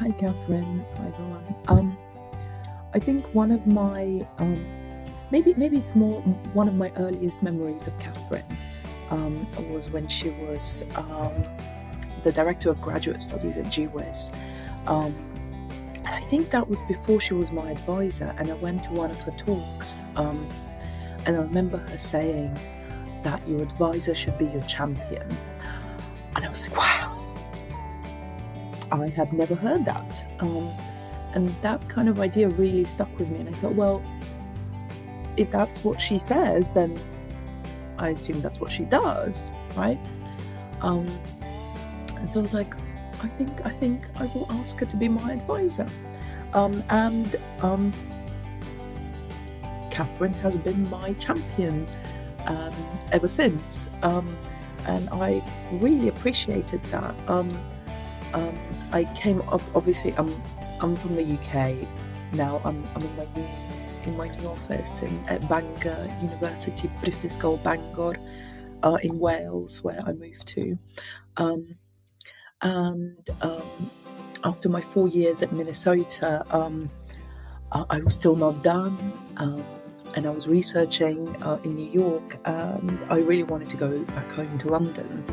Hi, Catherine. Hi, everyone. I think one of my maybe it's more one of my earliest memories of Catherine was when she was the director of graduate studies at GWIS. And I think that was before she was my advisor, and I went to one of her talks, and I remember her saying that your advisor should be your champion. And I was like, wow, I had never heard that. And that kind of idea really stuck with me. And I thought, well, if that's what she says, then I assume that's what she does, right? And so I was like, I think I will ask her to be my advisor. And Catherine has been my champion ever since. And I really appreciated that. I came up, obviously, I'm from the UK now. I'm in my new office at Bangor University, Brifysgol Bangor, in Wales, where I moved to. And after my 4 years at Minnesota, I was still not done, and I was researching in New York, and I really wanted to go back home to London.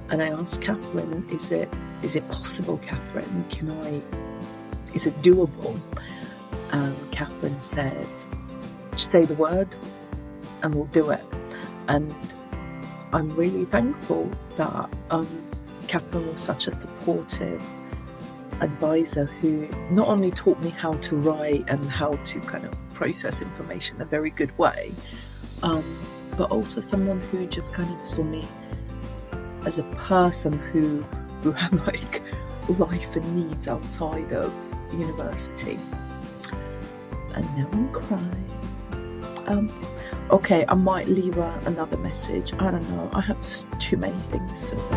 And I asked Catherine, is it possible, Catherine? Is it doable? And Catherine said, just say the word and we'll do it. And I'm really thankful that Catherine was such a supportive advisor who not only taught me how to write and how to kind of process information in a very good way, but also someone who just kind of saw me as a person who had like life and needs outside of university. And now I'm crying. Okay, I might leave her another message. I don't know. I have too many things to say.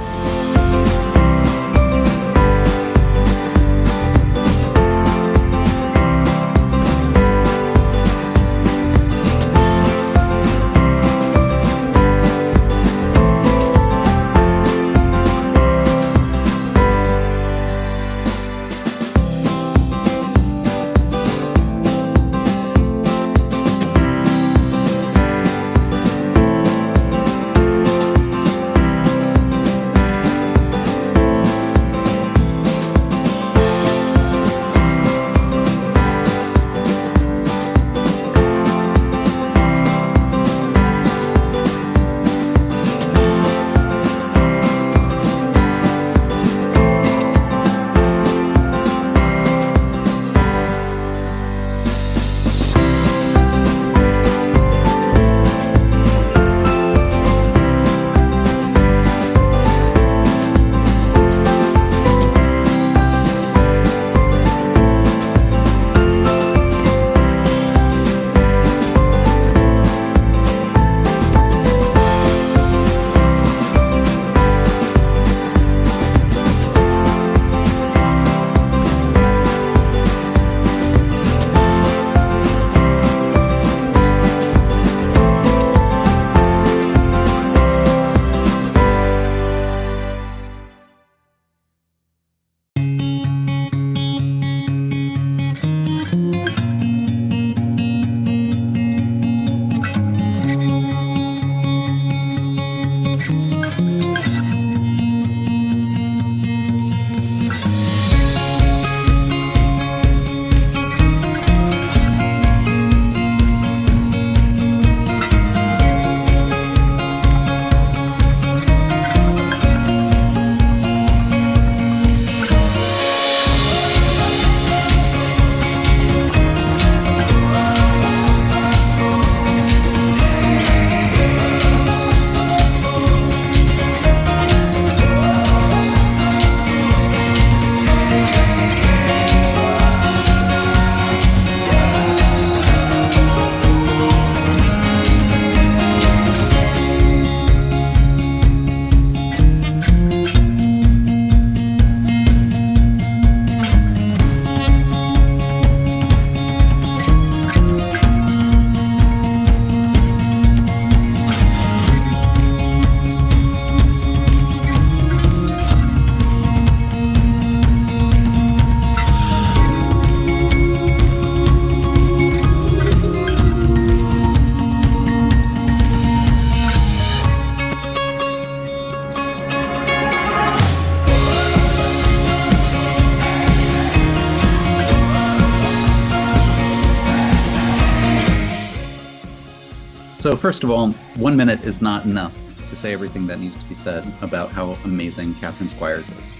So first of all, 1 minute is not enough to say everything that needs to be said about how amazing Catherine Squires is.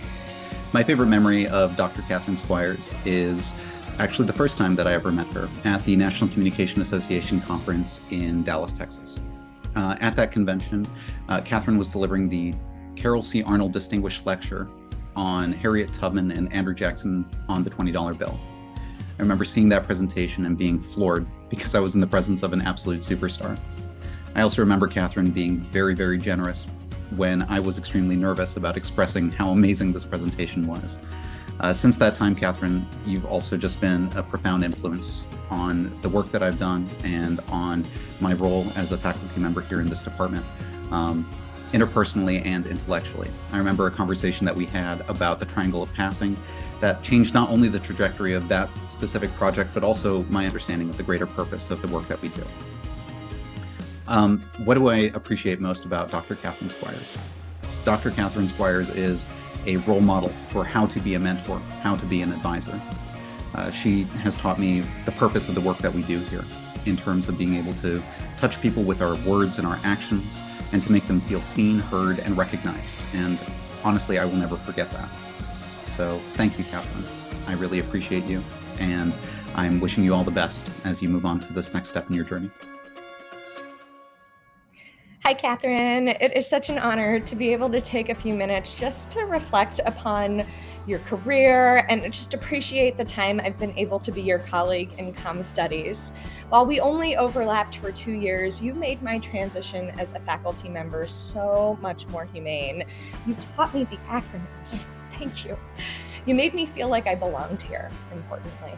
My favorite memory of Dr. Catherine Squires is actually the first time that I ever met her at the National Communication Association conference in Dallas, Texas. At that convention, Catherine was delivering the Carol C. Arnold Distinguished Lecture on Harriet Tubman and Andrew Jackson on the $20 bill. I remember seeing that presentation and being floored because I was in the presence of an absolute superstar. I also remember Catherine being very, very generous when I was extremely nervous about expressing how amazing this presentation was. Since that time, Catherine, you've also just been a profound influence on the work that I've done and on my role as a faculty member here in this department, interpersonally and intellectually. I remember a conversation that we had about the triangle of passing that changed not only the trajectory of that specific project, but also my understanding of the greater purpose of the work that we do. What do I appreciate most about Dr. Catherine Squires? Dr. Catherine Squires is a role model for how to be a mentor, how to be an advisor. She has taught me the purpose of the work that we do here in terms of being able to touch people with our words and our actions and to make them feel seen, heard, and recognized. And honestly, I will never forget that. So thank you, Catherine. I really appreciate you, and I'm wishing you all the best as you move on to this next step in your journey. Hi, Catherine. It is such an honor to be able to take a few minutes just to reflect upon your career and just appreciate the time I've been able to be your colleague in Comm Studies. While we only overlapped for 2 years, you made my transition as a faculty member so much more humane. You taught me the acronyms. Thank you. You made me feel like I belonged here, importantly.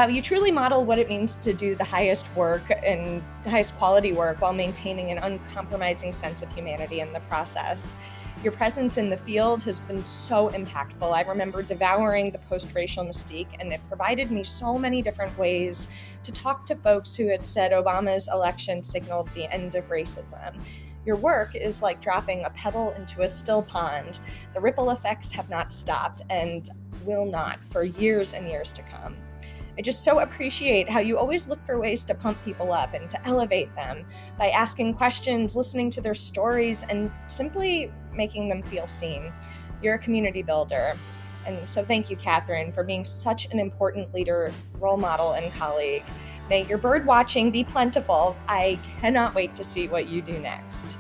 You truly model what it means to do the highest work and the highest quality work while maintaining an uncompromising sense of humanity in the process. Your presence in the field has been so impactful. I remember devouring the post-racial mystique, and it provided me so many different ways to talk to folks who had said Obama's election signaled the end of racism. Your work is like dropping a pebble into a still pond. The ripple effects have not stopped and will not for years and years to come. I just so appreciate how you always look for ways to pump people up and to elevate them by asking questions, listening to their stories, and simply making them feel seen. You're a community builder. And so thank you, Catherine, for being such an important leader, role model, and colleague. May your bird watching be plentiful. I cannot wait to see what you do next.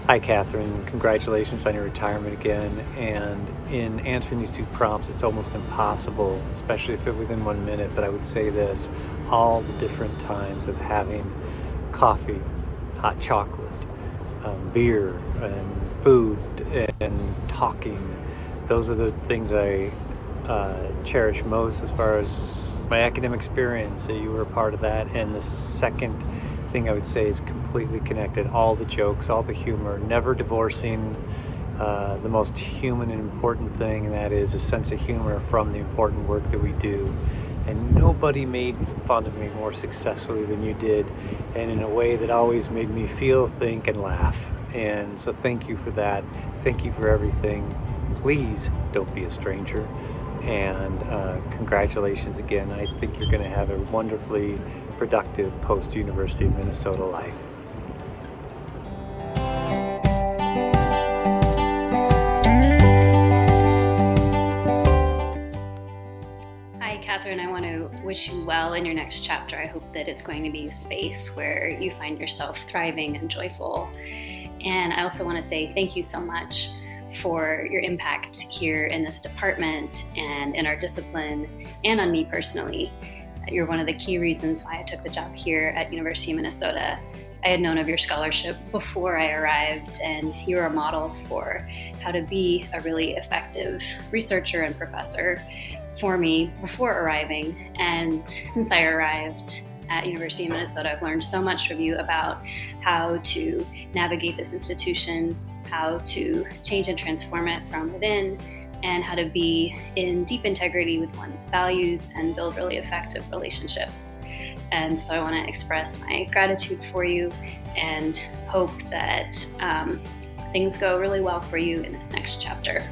Hi, Catherine. Congratulations on your retirement again. And in answering these two prompts, it's almost impossible, especially if it's within 1 minute, but I would say this: all the different times of having coffee, hot chocolate, beer, and food, and talking, those are the things I cherish most as far as my academic experience. So you were a part of that. And the second thing I would say is completely connected. All the jokes, all the humor, never divorcing the most human and important thing, and that is a sense of humor from the important work that we do. And nobody made fun of me more successfully than you did, and in a way that always made me feel, think, and laugh. And so thank you for that. Thank you for everything. Please don't be a stranger. And congratulations again. I think you're going to have a wonderfully productive post-University of Minnesota life. Hi, Catherine. I want to wish you well in your next chapter. I hope that it's going to be a space where you find yourself thriving and joyful. And I also want to say thank you so much for your impact here in this department and in our discipline and on me personally. You're one of the key reasons why I took the job here at University of Minnesota. I had known of your scholarship before I arrived, and you're a model for how to be a really effective researcher and professor for me before arriving. And since I arrived at University of Minnesota, I've learned so much from you about how to navigate this institution, how to change and transform it from within, and how to be in deep integrity with one's values and build really effective relationships. And so I want to express my gratitude for you and hope that things go really well for you in this next chapter.